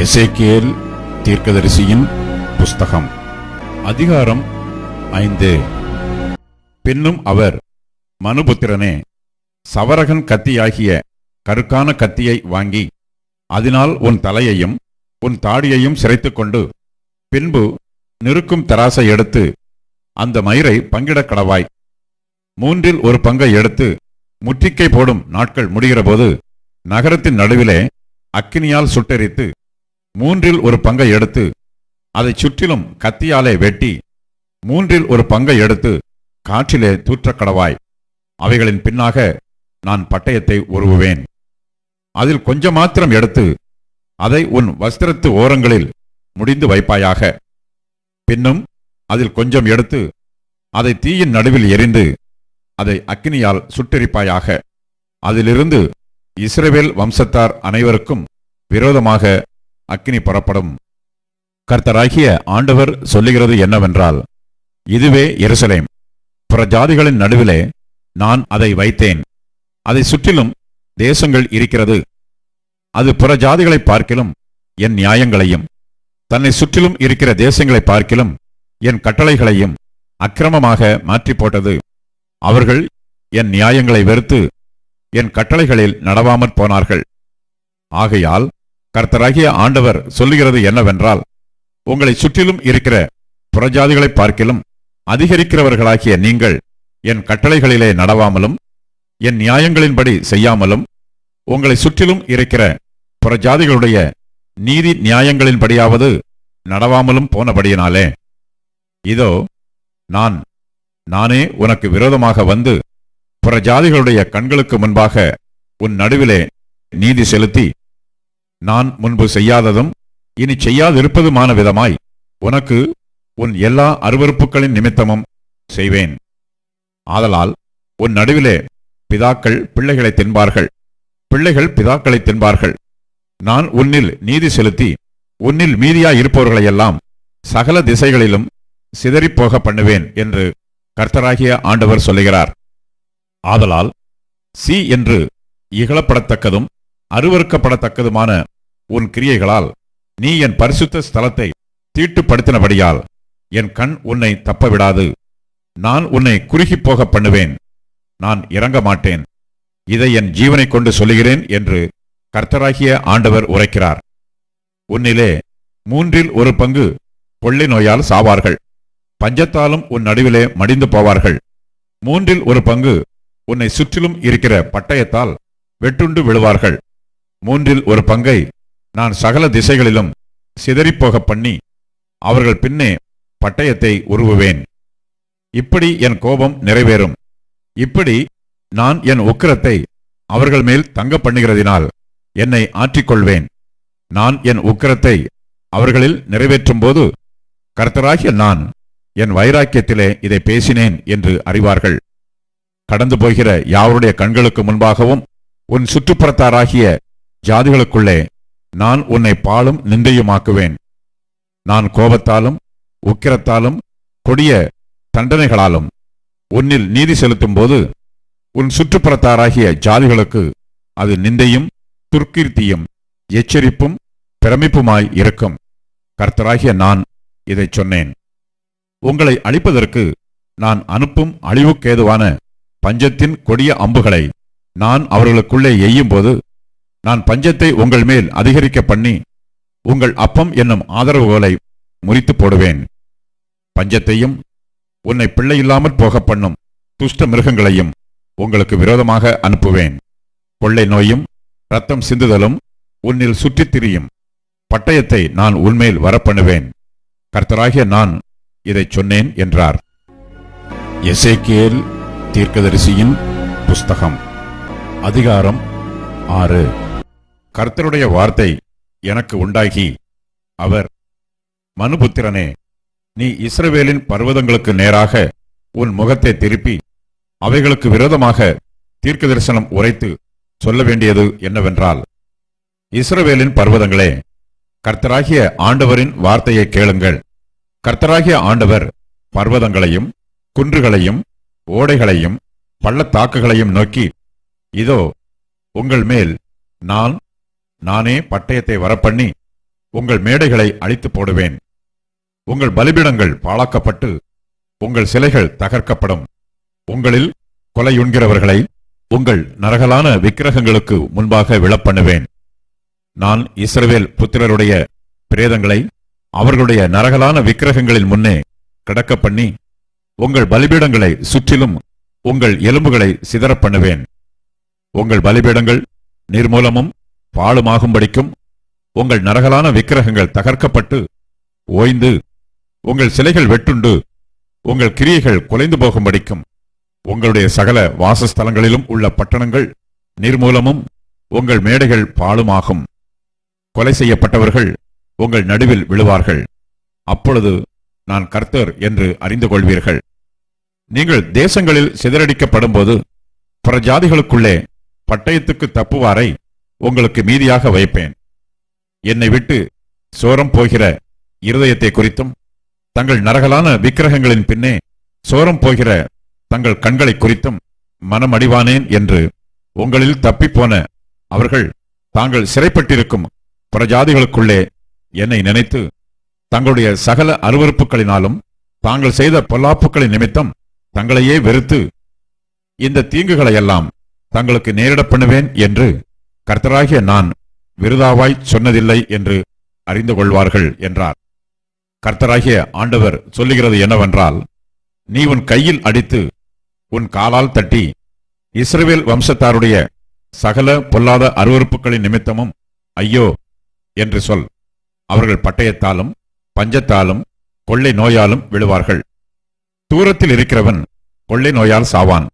எசேக்கியேல் தீர்க்கதரிசியின் புஸ்தகம் அதிகாரம் 5. பின்னும் அவர், மனுபுத்திரனே, சவரகன் கத்தியாகிய கருக்கான கத்தியை வாங்கி அதனால் உன் தலையையும் உன் தாடியையும் சிரைத்துக் கொண்டு பின்பு நிறுக்கும் தராசை எடுத்து அந்த மயிரை பங்கிடக் கடவாய். 1/3 பங்கை எடுத்து முற்றிக்கை போடும் நாட்கள் முடிகிறபோது நகரத்தின் நடுவிலே அக்கினியால் சுட்டெரித்து 1/3 பங்கை எடுத்து அதைச் சுற்றிலும் கத்தியாலே வெட்டி 1/3 பங்கை எடுத்து காற்றிலே தூற்றக் கடவாய். அவைகளின் பின்னாக நான் பட்டயத்தை உருவுவேன். அதில் கொஞ்சம் மாத்திரம் எடுத்து அதை உன் வஸ்திரத்து ஓரங்களில் முடிந்து வைப்பாயாக. பின்னும் அதில் கொஞ்சம் எடுத்து அதை தீயின் நடுவில் எரிந்து அதை அக்கினியால் சுட்டெரிப்பாயாக. அதிலிருந்து இஸ்ரவேல் வம்சத்தார் அனைவருக்கும் விரோதமாக அக்கினி புறப்படும். கர்த்தராகிய ஆண்டவர் சொல்லுகிறது என்னவென்றால், இதுவே எருசலேம், புறஜாதிகளின் நடுவிலே நான் அதை வைத்தேன். அதை சுற்றிலும் தேசங்கள் இருக்கிறது. அது புறஜாதிகளை பார்க்கிலும் என் நியாயங்களையும் தன்னை சுற்றிலும் இருக்கிற தேசங்களை பார்க்கிலும் என் கட்டளைகளையும் அக்கிரமமாக மாற்றி போட்டது. அவர்கள் என் நியாயங்களை வெறுத்து என் கட்டளைகளில் நடவாமற் போனார்கள். ஆகையால் கர்த்தராகிய ஆண்டவர் சொல்லுகிறது என்னவென்றால், உங்களை சுற்றிலும் இருக்கிற புறஜாதிகளை பார்க்கிலும் அதிகரிக்கிறவர்களாகிய நீங்கள் என் கட்டளைகளிலே நடவாமலும் என் நியாயங்களின்படி செய்யாமலும் உங்களை சுற்றிலும் இருக்கிற புறஜாதிகளுடைய நீதி நியாயங்களின்படியாவது நடவாமலும் போனபடியினாலே, இதோ நானே உனக்கு விரோதமாக வந்து புறஜாதிகளுடைய கண்களுக்கு முன்பாக உன் நடுவிலே நீதி செலுத்தி நான் முன்பு செய்யாததும் இனி செய்யாதிருப்பதுமான விதமாய் உனக்கு உன் எல்லா அருவருப்புகளின் நிமித்தமும் செய்வேன். ஆதலால் உன் நடுவிலே பிதாக்கள் பிள்ளைகளை தின்பார்கள், பிள்ளைகள் பிதாக்களை தின்பார்கள். நான் உன்னில் நீதி செலுத்தி உன்னில் மீதியாயிருப்பவர்களையெல்லாம் சகல திசைகளிலும் சிதறிப்போக பண்ணுவேன் என்று கர்த்தராகிய ஆண்டவர் சொல்லுகிறார். ஆதலால் சி என்று இகழப்படத்தக்கதும் அருவருக்கப்படத்தக்கதுமான உன் கிரியைகளால் நீ என் பரிசுத்த ஸ்தலத்தை தீட்டுப்படுத்தினபடியால் என் கண் உன்னை தப்பவிடாது. நான் உன்னை குறுகிப் போக பண்ணுவேன். நான் இறங்க மாட்டேன். இதை என் ஜீவனை கொண்டு சொல்லுகிறேன் என்று கர்த்தராகிய ஆண்டவர் உரைக்கிறார். உன்னிலே 1/3 பங்கு கொள்ளை நோயால் சாவார்கள். பஞ்சத்தாலும் உன் நடுவிலே மடிந்து போவார்கள். 1/3 பங்கு உன்னை சுற்றிலும் இருக்கிற பட்டயத்தால் வெட்டுண்டு விழுவார்கள். 1/3 பங்கை நான் சகல திசைகளிலும் சிதறிப்போக பண்ணி அவர்கள் பின்னே பட்டயத்தை உருவுவேன். இப்படி என் கோபம் நிறைவேறும். இப்படி நான் என் உக்கிரத்தை அவர்கள் மேல் தங்க பண்ணுகிறதினால் என்னை ஆற்றிக்கொள்வேன். நான் என் உக்கிரத்தை அவர்களில் நிறைவேற்றும் போது கர்த்தராகிய நான் என் வைராக்கியத்திலே இதை பேசினேன் என்று அறிவார்கள். கடந்து போகிற யாவருடைய கண்களுக்கு முன்பாகவும் உன் சுற்றுப்புறத்தாராகிய ஜாதிகளுக்குள்ளே நான் உன்னை பாழும் நிந்தையுமாக்குவேன். நான் கோபத்தாலும் உக்கிரத்தாலும் கொடிய தண்டனைகளாலும் உன்னில் நீதி செலுத்தும் போது உன் சுற்றுப்புறத்தாராகிய ஜாதிகளுக்கு அது நிந்தையும் துர்க்கீர்த்தியும் எச்சரிப்பும் பிரமிப்புமாய் இருக்கும். கர்த்தராகிய நான் இதை சொன்னேன். உங்களை அழிப்பதற்கு நான் அனுப்பும் அழிவுக்கேதுவான பஞ்சத்தின் கொடிய அம்புகளை நான் அவர்களுக்குள்ளே எய்யும்போது நான் பஞ்சத்தை உங்கள் மேல் அதிகரிக்க பண்ணி உங்கள் அப்பம் என்னும் ஆதரவுகளை முறித்து போடுவேன். பஞ்சத்தையும் உன்னை பிள்ளையில்லாமற் போக பண்ணும் துஷ்ட மிருகங்களையும் உங்களுக்கு விரோதமாக அனுப்புவேன். கொள்ளை நோயும் இரத்தம் சிந்துதலும் உன்னில் சுற்றித் திரியும். பட்டயத்தை நான் உன்மேல் வரப்பண்ணுவேன். கர்த்தராகிய நான் இதை சொன்னேன் என்றார். எசேக்கியேல் தீர்க்கதரிசியின் புஸ்தகம் அதிகாரம் 6. கர்த்தருடைய வார்த்தை எனக்கு உண்டாகி அவர், மனுபுத்திரனே, நீ இஸ்ரவேலின் பர்வதங்களுக்கு நேராக உன் முகத்தை திருப்பி அவைகளுக்கு விரோதமாக தீர்க்க தரிசனம் உரைத்து சொல்ல வேண்டியது என்னவென்றால், இஸ்ரவேலின் பர்வதங்களே, கர்த்தராகிய ஆண்டவரின் வார்த்தையை கேளுங்கள். கர்த்தராகிய ஆண்டவர் பர்வதங்களையும் குன்றுகளையும் ஓடைகளையும் பள்ளத்தாக்குகளையும் நோக்கி, இதோ உங்கள் மேல் நானே பட்டயத்தை வரப்பண்ணி உங்கள் மேடைகளை அழித்து போடுவேன். உங்கள் பலிபீடங்கள் பாழாக்கப்பட்டு உங்கள் சிலைகள் தகர்க்கப்படும். உங்களில் கொலையுண்கிறவர்களை உங்கள் நரகலான விக்கிரகங்களுக்கு முன்பாக விழப்பண்ணுவேன். நான் இஸ்ரவேல் புத்திரருடைய பிரேதங்களை அவர்களுடைய நரகலான விக்கிரகங்களின் முன்னே கிடக்க பண்ணி உங்கள் பலிபீடங்களை சுற்றிலும் உங்கள் எலும்புகளை சிதறப் பண்ணுவேன். உங்கள் பலிபீடங்கள் நிர்மூலமும் பாழுமாகும்படிக்கும் உங்கள் நரகலான விக்கிரகங்கள் தகர்க்கப்பட்டு ஓய்ந்து உங்கள் சிலைகள் வெட்டுண்டு உங்கள் கிரியைகள் குலைந்து போகும்படிக்கும் உங்களுடைய சகல வாசஸ்தலங்களிலும் உள்ள பட்டணங்கள் நிர்மூலமும் உங்கள் மேடைகள் பாழுமாகும். கொலை செய்யப்பட்டவர்கள் உங்கள் நடுவில் விழுவார்கள். அப்பொழுது நான் கர்த்தர் என்று அறிந்து கொள்வீர்கள். நீங்கள் தேசங்களில் சிதறடிக்கப்படும் போது புறஜாதிகளுக்குள்ளே பட்டயத்துக்கு தப்புவாரை உங்களுக்கு மீதியாக வைப்பேன். என்னை விட்டு சோரம் போகிற இருதயத்தை குறித்தும் தங்கள் நரகலான விக்கிரகங்களின் பின்னே சோரம் போகிற தங்கள் கண்களை குறித்தும் மனமடிவானேன் என்று உங்களில் தப்பிப்போன அவர்கள் தாங்கள் சிறைப்பட்டிருக்கும் புறஜாதிகளுக்குள்ளே என்னை நினைத்து தங்களுடைய சகல அருவருப்புகளினாலும் தாங்கள் செய்த பொல்லாப்புகளின் நிமித்தம் தங்களையே வெறுத்து இந்த தீங்குகளையெல்லாம் தங்களுக்கு நேரிடப் பண்ணுவேன் என்று கர்த்தராகிய நான் விருதாவாய் சொன்னதில்லை என்று அறிந்து கொள்வார்கள் என்றார். கர்த்தராகிய ஆண்டவர் சொல்லுகிறது என்னவென்றால், நீ உன் கையில் அடித்து உன் காலால் தட்டி இஸ்ரவேல் வம்சத்தாருடைய சகல பொல்லாத அருவருப்புகளின் நிமித்தமும் ஐயோ என்று சொல். அவர்கள் பட்டயத்தாலும் பஞ்சத்தாலும் கொள்ளை நோயாலும் விழுவார்கள். தூரத்தில் இருக்கிறவன் கொள்ளை நோயால் சாவான்.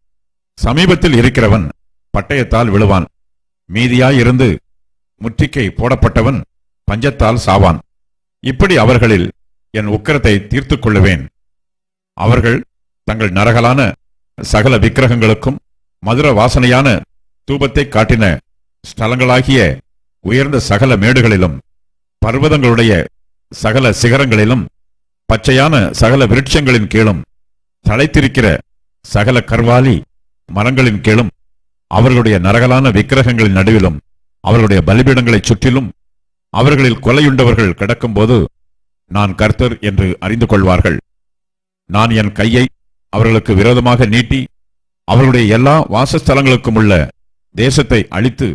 சமீபத்தில் இருக்கிறவன் பட்டயத்தால் விழுவான். மீதியாயிருந்து முற்றிக்கை போடப்பட்டவன் பஞ்சத்தால் சாவான். இப்படி அவர்களில் என் உக்கிரத்தை தீர்த்து கொள்ளுவேன். அவர்கள் தங்கள் நரகலான சகல விக்கிரகங்களுக்கும் மதுர வாசனையான தூபத்தை காட்டின ஸ்தலங்களாகிய உயர்ந்த சகல மேடுகளிலும் பர்வதங்களுடைய சகல சிகரங்களிலும் பச்சையான சகல விருட்சங்களின் கீழும் தழைத்திருக்கிற சகல கர்வாலி மரங்களின் கீழும் அவர்களுடைய நரகலான விக்கிரகங்களின் நடுவிலும் அவர்களுடைய பலிபீடங்களைச் சுற்றிலும் அவர்களில் கொலையுண்டவர்கள் கிடக்கும்போது நான் கர்த்தர் என்று அறிந்து கொள்வார்கள். நான் என் கையை அவர்களுக்கு விரோதமாக நீட்டி அவர்களுடைய எல்லா வாசஸ்தலங்களுக்கும் உள்ள தேசத்தை அழித்து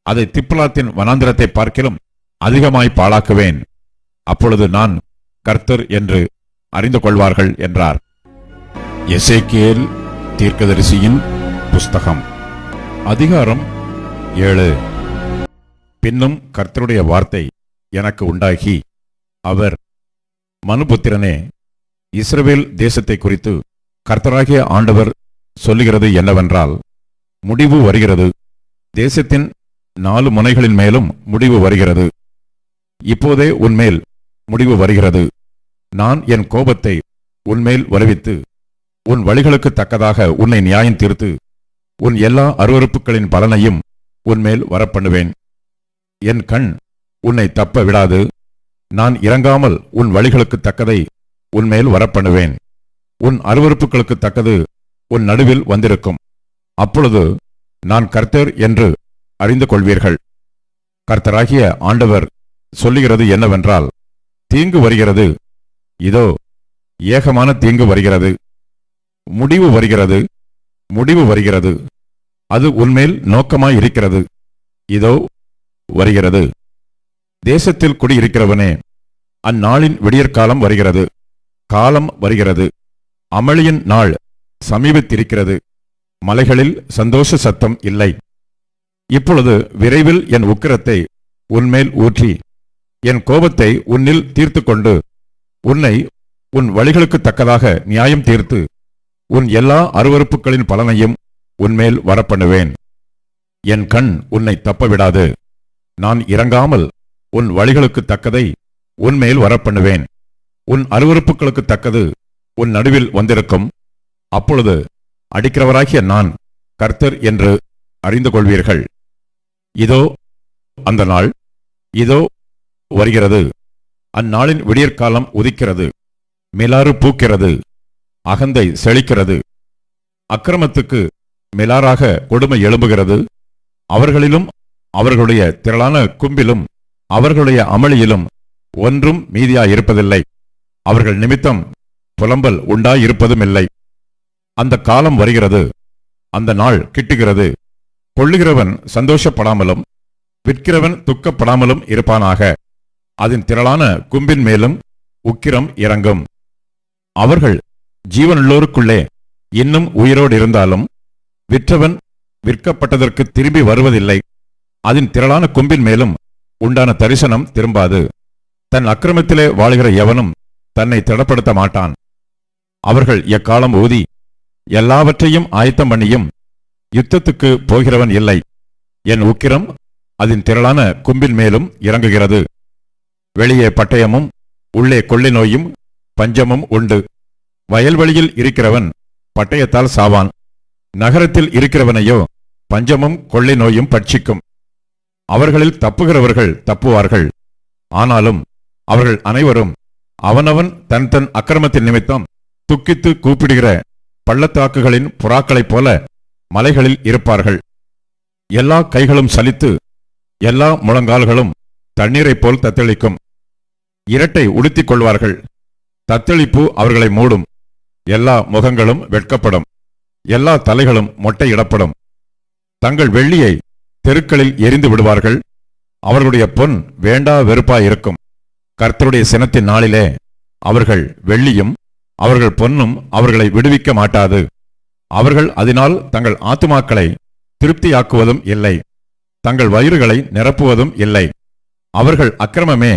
அதை திப்லாத்தின் வனாந்திரத்தை பார்க்கிலும் அதிகமாய் பாழாக்குவேன். அப்பொழுது நான் கர்த்தர் என்று அறிந்து கொள்வார்கள் என்றார். எசேக்கியேல் தீர்க்கதரிசியின் புஸ்தகம் அதிகாரம் 7. பின்னும் கர்த்தருடைய வார்த்தை எனக்கு உண்டாகி அவர், மனுபுத்திரனே, இஸ்ரவேல் தேசத்தை குறித்து கர்த்தராகிய ஆண்டவர் சொல்லுகிறது என்னவென்றால், முடிவு வருகிறது. தேசத்தின் 4 முனைகளின் மேலும் முடிவு வருகிறது. இப்போதே உன்மேல் முடிவு வருகிறது. நான் என் கோபத்தை உன்மேல் வருவித்து உன் வழிகளுக்கு தக்கதாக உன்னை நியாயம் தீர்த்து உன் எல்லா அருவருப்புகளின் பலனையும் உன்மேல் வரப்பண்ணுவேன். என் கண் உன்னை தப்ப விடாது. நான் இறங்காமல் உன் வழிகளுக்கு தக்கதை உன்மேல் வரப்பண்ணுவேன். உன் அருவருப்புகளுக்கு தக்கது உன் நடுவில் வந்திருக்கும். அப்பொழுது நான் கர்த்தர் என்று அறிந்து கொள்வீர்கள். கர்த்தராகிய ஆண்டவர் சொல்லுகிறது என்னவென்றால், தீங்கு வருகிறது, இதோ ஏகமான தீங்கு வருகிறது. முடிவு வருகிறது, முடிவு வருகிறது. அது உன்மேல் நோக்கமாய் இருக்கிறது. இதோ வருகிறது. தேசத்தில் குடியிருக்கிறவனே, அந்நாளின் விடியற்காலம் வருகிறது. காலம் வருகிறது. அமளியின் நாள் சமீபத்திருக்கிறது. மலைகளில் சந்தோஷ சத்தம் இல்லை. இப்பொழுது விரைவில் என் உக்கிரத்தை உன்மேல் ஊற்றி என் கோபத்தை உன்னில் தீர்த்து கொண்டு உன்னை உன் வழிகளுக்கு தக்கதாக நியாயம் தீர்த்து உன் எல்லா அருவருப்புகளின் பலனையும் உன்மேல் வரப்பண்ணுவேன். என் கண் உன்னை தப்பவிடாது. நான் இறங்காமல் உன் வழிகளுக்கு தக்கதை உன்மேல் வரப்பண்ணுவேன். உன் அருவருப்புகளுக்கு தக்கது உன் நடுவில் வந்திருக்கும். அப்பொழுது அடிக்கிறவராகிய நான் கர்த்தர் என்று அறிந்து கொள்வீர்கள். இதோ அந்த நாள், இதோ வருகிறது. அந்நாளின் விடியற்காலம் உதிக்கிறது. மிலாறு பூக்கிறது. அகந்தை செழிக்கிறது. அக்கிரமத்துக்கு மிலாறாக கொடுமை எழும்புகிறது. அவர்களிலும் அவர்களுடைய திரளான கும்பிலும் அவர்களுடைய அமளியிலும் ஒன்றும் மீதியாயிருப்பதில்லை. அவர்கள் நிமித்தம் புலம்பல் உண்டாயிருப்பதுமில்லை. அந்த காலம் வருகிறது, அந்த நாள் கிட்டுகிறது. கொள்ளுகிறவன் சந்தோஷப்படாமலும் விற்கிறவன் துக்கப்படாமலும் இருப்பானாக. அதன் திரளான கும்பின் மேலும் உக்கிரம் இறங்கும். அவர்கள் ஜீவனுள்ளோருக்குள்ளே இன்னும் உயிரோடு இருந்தாலும் விற்றவன் விற்கப்பட்டதற்கு திரும்பி வருவதில்லை. அதன் திரளான கும்பின் மேலும் உண்டான தரிசனம் திரும்பாது. தன் அக்கிரமத்திலே வாழ்கிற எவனும் தன்னை திடப்படுத்த மாட்டான். அவர்கள் எக்காலம் ஊதி எல்லாவற்றையும் ஆயத்தம் பண்ணியும் யுத்தத்துக்கு போகிறவன் இல்லை. என் உக்கிரம் அதன் திரளான கும்பின் மேலும் இறங்குகிறது. வெளியே பட்டயமும் உள்ளே கொள்ளை நோயும் பஞ்சமும் உண்டு. வயல்வெளியில் இருக்கிறவன் பட்டயத்தால் சாவான். நகரத்தில் இருக்கிறவனையோ பஞ்சமும் கொள்ளை நோயும் பட்சிக்கும். அவர்களில் தப்புகிறவர்கள் தப்புவார்கள். ஆனாலும் அவர்கள் அனைவரும் அவனவன் தன் தன் அக்கிரமத்தின் நிமித்தம் துக்கித்து கூப்பிடுகிற பள்ளத்தாக்குகளின் புறாக்களைப் போல மலைகளில் இருப்பார்கள். எல்லா கைகளும் சலித்து எல்லா முழங்கால்களும் தண்ணீரைப் போல் தத்தளிக்கும். இரட்டை உடுத்திக் கொள்வார்கள். தத்தளிப்பு அவர்களை மூடும். எல்லா முகங்களும் வெட்கப்படும். எல்லா தலைகளும் மொட்டையிடப்படும். தங்கள் வெள்ளியை தெருக்களில் எரிந்து விடுவார்கள். அவர்களுடைய பொன் வேண்டா வெறுப்பாயிருக்கும். கர்த்தருடைய சினத்தின் நாளிலே அவர்கள் வெள்ளியும் அவர்கள் பொன்னும் அவர்களை விடுவிக்க மாட்டாது. அவர்கள் அதனால் தங்கள் ஆத்துமாக்களை திருப்தியாக்குவதும் இல்லை, தங்கள் வயிறுகளை நிரப்புவதும் இல்லை. அவர்கள் அக்கிரமமே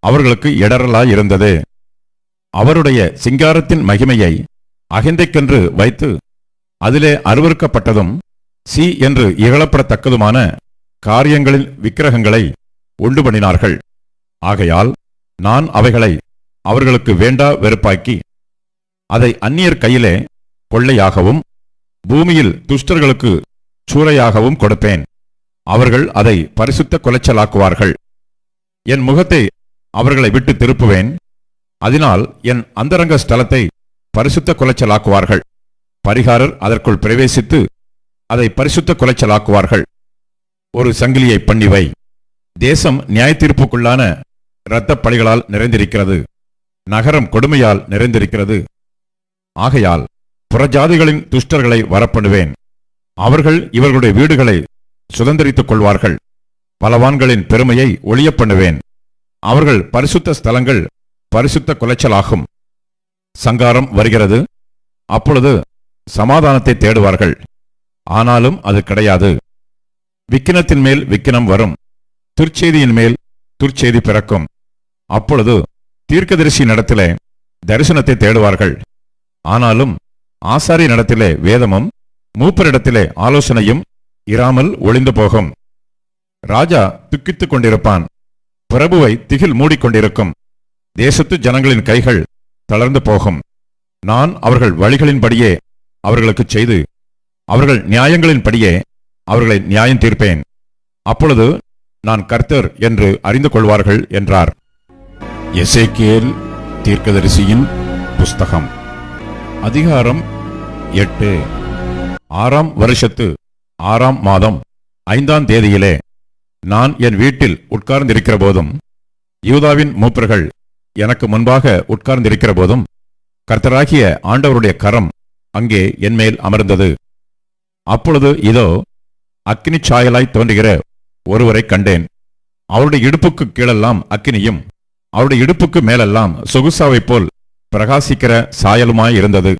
அவர்களுக்கு இடரலாயிருந்தது. அவருடைய சிங்காரத்தின் மகிமையை அகிந்தைக்கென்று வைத்து அதிலே அருவருக்கப்பட்டதும் சி என்று இகழப்படத்தக்கதுமான காரியங்களின் விக்கிரகங்களை உண்டு பண்ணினார்கள். ஆகையால் நான் அவைகளை அவர்களுக்கு வேண்டா வெறுப்பாக்கி அதை அந்நியர் கையிலே கொள்ளையாகவும் பூமியில் துஷ்டர்களுக்கு சூறையாகவும் கொடுப்பேன். அவர்கள் அதை பரிசுத்த குலைச்சலாக்குவார்கள். என் முகத்தை அவர்களை விட்டு திருப்புவேன். அதனால் என் அந்தரங்க ஸ்தலத்தை பரிசுத்த குலைச்சலாக்குவார்கள். பரிகாரர் அதற்குள் பிரவேசித்து அதை பரிசுத்த குலைச்சலாக்குவார்கள். ஒரு சங்கிலியை பண்ணிவை. தேசம் நியாயத்தீர்ப்புக்குள்ளான இரத்தப் பழிகளால் நிறைந்திருக்கிறது. நகரம் கொடுமையால் நிறைந்திருக்கிறது. ஆகையால் புறஜாதிகளின் துஷ்டர்களை வரப்படுவேன். அவர்கள் இவர்களுடைய வீடுகளை சுதந்திரித்துக் கொள்வார்கள். பலவான்களின் பெருமையை ஒழிய பண்ணுவேன். அவர்கள் பரிசுத்த ஸ்தலங்கள் பரிசுத்த குலைச்சலாகும். சங்காரம் வருகிறது. அப்பொழுது சமாதானத்தை தேடுவார்கள். ஆனாலும் அது கிடையாது. விக்கினத்தின் மேல் விக்கினம் வரும். துர்ச்செய்தியின் மேல் துர்ச்செய்தி பிறக்கும். அப்பொழுது தீர்க்கதரிசி நடத்திலே தரிசனத்தை தேடுவார்கள். ஆனாலும் ஆசாரிய நடத்திலே வேதமும் மூப்பரிடத்திலே ஆலோசனையும் இராமல் ஒளிந்து போகும். ராஜா துக்கித்துக் கொண்டிருப்பான். பிரபுவை திகில் மூடிக்கொண்டிருக்கும். தேசத்து ஜனங்களின் கைகள் தளர்ந்து போகும். நான் அவர்கள் வழிகளின்படியே அவர்களுக்கு செய்து அவர்கள் நியாயங்களின்படியே அவர்களை நியாயம் தீர்ப்பேன். அப்பொழுது நான் கர்த்தர் என்று அறிந்து கொள்வார்கள் என்றார். எசேக்கியேல் தீர்க்கதரிசியின் புஸ்தகம் அதிகாரம் 8. 6ஆம் வருஷத்து 6ஆம் மாதம் 5ஆம் தேதியிலே நான் என் வீட்டில் உட்கார்ந்திருக்கிற போதும் யூதாவின் மூப்பர்கள் எனக்கு முன்பாக உட்கார்ந்திருக்கிற போதும் கர்த்தராகிய ஆண்டவருடைய கரம் அங்கே என்மேல் அமர்ந்தது. அப்பொழுது இதோ அக்கினி சாயலாய் தோன்றுகிற ஒருவரை கண்டேன். அவருடைய இடுப்புக்கு கீழெல்லாம் அக்கினியும் அவருடைய இடுப்புக்கு மேலெல்லாம் சொகுசாவைப் போல் பிரகாசிக்கிற சாயலுமாயிருந்தது.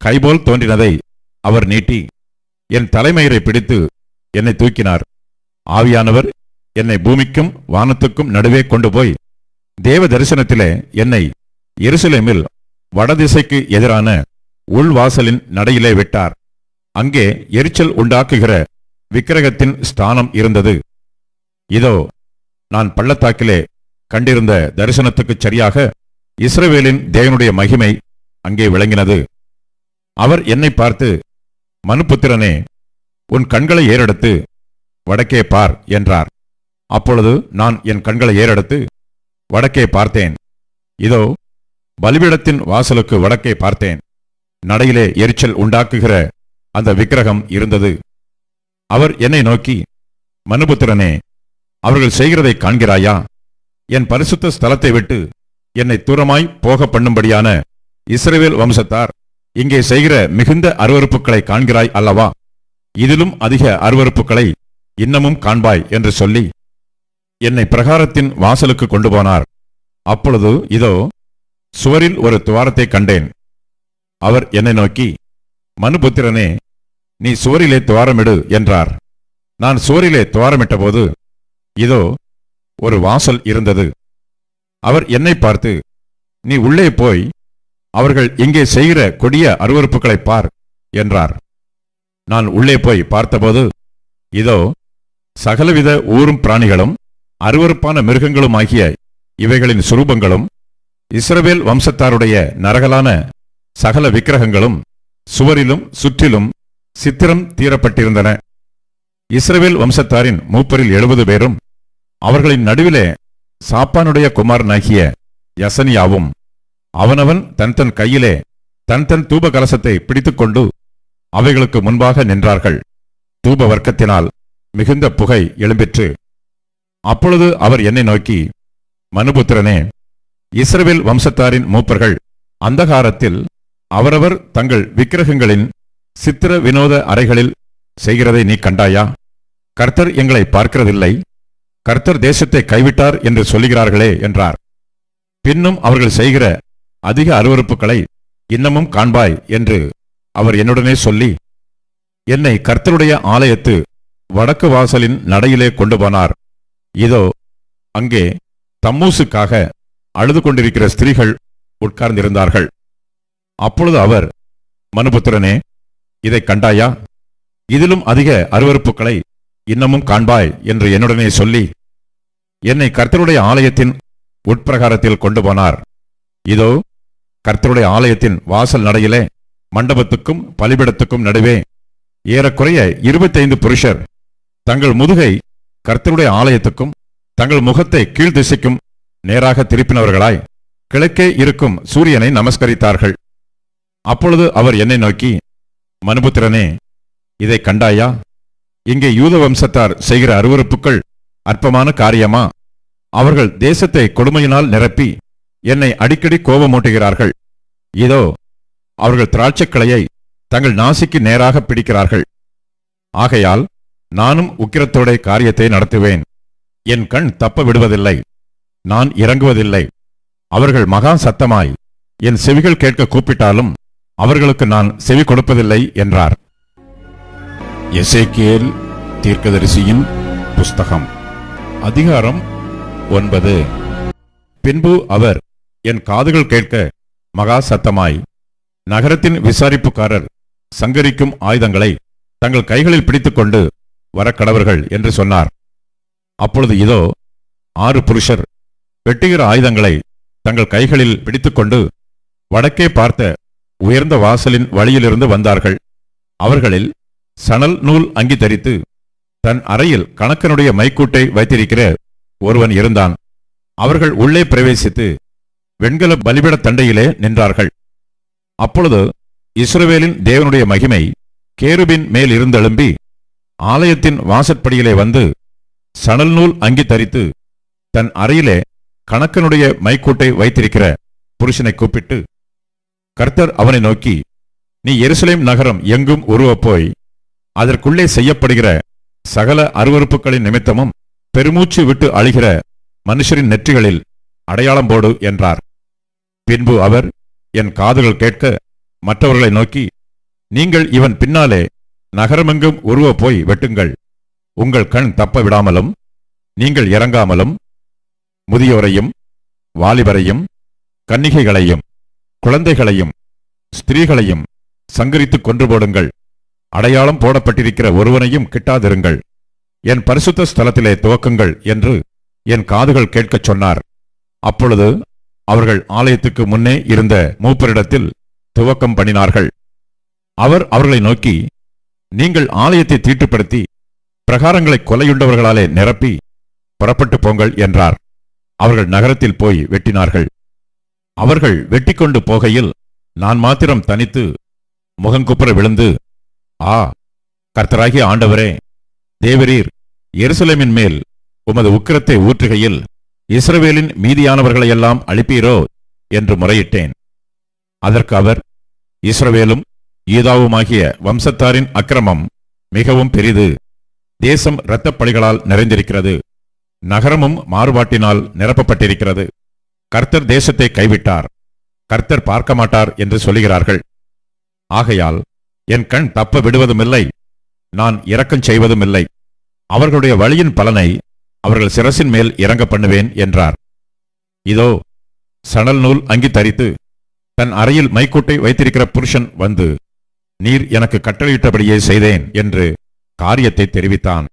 கைபோல் தோன்றினதை அவர் நீட்டி என் தலைமயிரை பிடித்து என்னை தூக்கினார். ஆவியானவர் என்னை பூமிக்கும் வானத்துக்கும் நடுவே கொண்டு போய் தேவ தரிசனத்திலே என்னை எருசலேமில் வடதிசைக்கு எதிரான உள்வாசலின் நடையிலே விட்டார். அங்கே எரிச்சல் உண்டாக்குகிற விக்கிரகத்தின் ஸ்தானம் இருந்தது. இதோ நான் பள்ளத்தாக்கிலே கண்டிருந்த தரிசனத்துக்குச் சரியாக இஸ்ரவேலின் தேவனுடைய மகிமை அங்கே விளங்கினது. அவர் என்னை பார்த்து, மனுபுத்திரனே, உன் கண்களை ஏறெடுத்து வடக்கே பார் என்றார். அப்பொழுது நான் என் கண்களை ஏறெடுத்து வடக்கே பார்த்தேன். இதோ பலிபீடத்தின் வாசலுக்கு வடக்கே பார்த்தேன். நடையிலே எரிச்சல் உண்டாக்குகிற அந்த விக்கிரகம் இருந்தது. அவர் என்னை நோக்கி, மனுபுத்திரனே, அவர்கள் செய்கிறதை காண்கிறாயா? என் பரிசுத்த ஸ்தலத்தை விட்டு என்னை தூரமாய் போக பண்ணும்படியான இஸ்ரவேல் வம்சத்தார் இங்கே செய்கிற மிகுந்த அருவருப்புகளை காண்கிறாய் அல்லவா? இதிலும் அதிக அருவருப்புகளை இன்னமும் காண்பாய் என்று சொல்லி என்னை பிரகாரத்தின் வாசலுக்கு கொண்டு போனார். அப்பொழுது இதோ சுவரில் ஒரு துவாரத்தை கண்டேன். அவர் என்னை நோக்கி, மனுபுத்திரனே, நீ சுவரிலே துவாரமிடு என்றார். நான் சுவரிலே துவாரமிட்டபோது இதோ ஒரு வாசல் இருந்தது. அவர் என்னை பார்த்து, நீ உள்ளே போய் அவர்கள் இங்கே செய்கிற கொடிய அருவருப்புகளை பார் என்றார். நான் உள்ளே போய் பார்த்தபோது இதோ சகலவித ஊரும் பிராணிகளும் அருவருப்பான மிருகங்களுமாகிய இவைகளின் சுரூபங்களும் இஸ்ரவேல் வம்சத்தாருடைய நரகலான சகல விக்கிரகங்களும் சுவரிலும் சுற்றிலும் சித்திரம் தீரப்பட்டிருந்தன. இஸ்ரவேல் வம்சத்தாரின் மூப்பரில் 70 பேரும் அவர்களின் நடுவிலே சாப்பானுடைய குமாரனாகிய யசனியாவும் அவனவன் தன் கையிலே தன் தூப கலசத்தை பிடித்துக்கொண்டு அவைகளுக்கு முன்பாக நின்றார்கள். தூப வர்க்கத்தினால் மிகுந்த புகை எழும்பிற்று. அப்பொழுது அவர் என்னை நோக்கி, மனுபுத்திரனே, இஸ்ரவேல் வம்சத்தாரின் மூப்பர்கள் அந்தகாரத்தில் அவரவர் தங்கள் விக்கிரகங்களின் சித்திர வினோத அறைகளில் செய்கிறதை நீ கண்டாயா? கர்த்தர் எங்களை பார்க்கிறதில்லை, கர்த்தர் தேசத்தை கைவிட்டார் என்று சொல்லுகிறார்களே என்றார். பின்னும் அவர்கள் செய்கிற அதிக அருவருப்புகளை இன்னமும் காண்பாய் என்று அவர் என்னுடனே சொல்லி என்னை கர்த்தருடைய ஆலயத்து வடக்கு வாசலின் நடையிலே கொண்டு போனார். இதோ அங்கே தம்மூசுக்காக அழுது கொண்டிருக்கிற ஸ்திரீகள் உட்கார்ந்திருந்தார்கள். அப்பொழுது அவர், மனுபுத்திரனே, இதை கண்டாயா? இதிலும் அதிக அருவருப்புகளை இன்னமும் காண்பாய் என்று என்னுடனே சொல்லி என்னை கர்த்தருடைய ஆலயத்தின் உட்பிரகாரத்தில் கொண்டு போனார். இதோ கர்த்தருடைய ஆலயத்தின் வாசல் நடையிலே மண்டபத்துக்கும் பலிபிடத்துக்கும் நடுவே ஏறக்குறைய 25 புருஷர் தங்கள் முதுகை கர்த்தருடைய ஆலயத்துக்கும் தங்கள் முகத்தை கீழ்திசைக்கும் நேராக திருப்பினவர்களாய் கிழக்கே இருக்கும் சூரியனை நமஸ்கரித்தார்கள். அப்பொழுது அவர் என்னை நோக்கி, மனுபுத்திரனே, இதை கண்டாயா? இங்கே யூத வம்சத்தார் செய்கிற அருவருப்புகள் அற்பமான காரியமா? அவர்கள் தேசத்தை கொடுமையினால் நிரப்பி என்னை அடிக்கடி கோபமூட்டுகிறார்கள். இதோ அவர்கள் திராட்சைக்கிளையை தங்கள் நாசிக்கு நேராக பிடிக்கிறார்கள். ஆகையால் நானும் உக்கிரத்தோட காரியத்தை நடத்துவேன். என் கண் தப்ப விடுவதில்லை, நான் இறங்குவதில்லை. அவர்கள் மகா சத்தமாய் என் செவிகள் கேட்க கூப்பிட்டாலும் அவர்களுக்கு நான் செவி கொடுப்பதில்லை என்றார். எசேக்கியேல் தீர்க்கதரிசியின் புஸ்தகம், அதிகாரம் 9. பின்பு அவர் என் காதுகள் கேட்க மகா சத்தமாய், நகரத்தின் விசாரிப்புக்காரர் சங்கரிக்கும் ஆயுதங்களை தங்கள் கைகளில் பிடித்துக்கொண்டு வரக்கடவர்கள் என்று சொன்னார். அப்பொழுது இதோ 6 புருஷர் வெட்டுகிற ஆயுதங்களை தங்கள் கைகளில் பிடித்துக்கொண்டு வடக்கே பார்த்த உயர்ந்த வாசலின் வழியிலிருந்து வந்தார்கள். அவர்களில் சணல் நூல் அங்கி தரித்து தன் அறையில் கணக்கனுடைய மைக்கூட்டை வைத்திருக்கிற ஒருவன் இருந்தான். அவர்கள் உள்ளே பிரவேசித்து வெண்கல பலிபிட தண்டையிலே நின்றார்கள். அப்பொழுது இஸ்ரவேலின் தேவனுடைய மகிமை கேருபின் மேல் இருந்தெழும்பி ஆலயத்தின் வாசற்படியிலே வந்து சணல் நூல் அங்கி தரித்து தன் அறையிலே கணக்கனுடைய மைக்கூட்டை வைத்திருக்கிற புருஷனை கூப்பிட்டு, கர்த்தர் அவனை நோக்கி, நீ எருசலேம் நகரம் எங்கும் உருவப்போய் அதற்குள்ளே செய்யப்படுகிற சகல அருவருப்புகளின் நிமித்தமும் பெருமூச்சு விட்டு அழுகிற மனுஷரின் நெற்றிகளில் அடையாளம் போடு என்றார். பின்பு அவர் என் காதுகள் கேட்க மற்றவர்களை நோக்கி, நீங்கள் இவன் பின்னாலே நகரமெங்கும் உருவ போய் வெட்டுங்கள். உங்கள் கண் தப்ப விடாமலும் நீங்கள் இறங்காமலும் முதியோரையும் வாலிபரையும் கன்னிகைகளையும் குழந்தைகளையும் ஸ்திரீகளையும் சங்கரித்து கொன்று போடுங்கள். அடையாளம் போடப்பட்டிருக்கிற ஒருவனையும் கிட்டாதிருங்கள். என் பரிசுத்த ஸ்தலத்திலே துவக்குங்கள் என்று என் காதுகள் கேட்கச் சொன்னார். அப்பொழுது அவர்கள் ஆலயத்துக்கு முன்னே இருந்த மூப்பரிடத்தில் துவக்கம் பண்ணினார்கள். அவர் அவர்களை நோக்கி, நீங்கள் ஆலயத்தை தீட்டுப்படுத்தி பிரகாரங்களை கொலையுண்டவர்களாலே நிரப்பி புறப்பட்டு போங்கள் என்றார். அவர்கள் நகரத்தில் போய் வெட்டினார்கள். அவர்கள் வெட்டிக்கொண்டு போகையில் நான் மாத்திரம் தனித்து முகங்குப்புற விழுந்து, ஆ, கர்த்தராகிய ஆண்டவரே, தேவரீர் எருசலேமின் மேல் உமது உக்கிரத்தை ஊற்றுகையில் இஸ்ரவேலின் மீதியானவர்களையெல்லாம் அழிப்பீரோ என்று முறையிட்டேன். அதற்கு அவர், இஸ்ரவேலும் யூதாவுமாகிய வம்சத்தாரின் அக்கிரமம் மிகவும் பெரிது. தேசம் இரத்தப்பழிகளால் நிறைந்திருக்கிறது. நகரமும் மாறுபாட்டினால் நிரப்பப்பட்டிருக்கிறது. கர்த்தர் தேசத்தை கைவிட்டார், கர்த்தர் பார்க்க மாட்டார் என்று சொல்லுகிறார்கள். ஆகையால் என் கண் தப்ப விடுவதுமில்லை, நான் இரக்கம் செய்வதுமில்லை. அவர்களுடைய வழியின் பலனை அவர்கள் சிரசின் மேல் இறங்க பண்ணுவேன் என்றார். இதோ, சணல் நூல் அங்கி தரித்து தன் அறையில் மைக்கூட்டை வைத்திருக்கிற புருஷன் வந்து, நீர் எனக்கு கட்டளையிட்டபடியே செய்தேன் என்று காரியத்தை தெரிவித்தான்.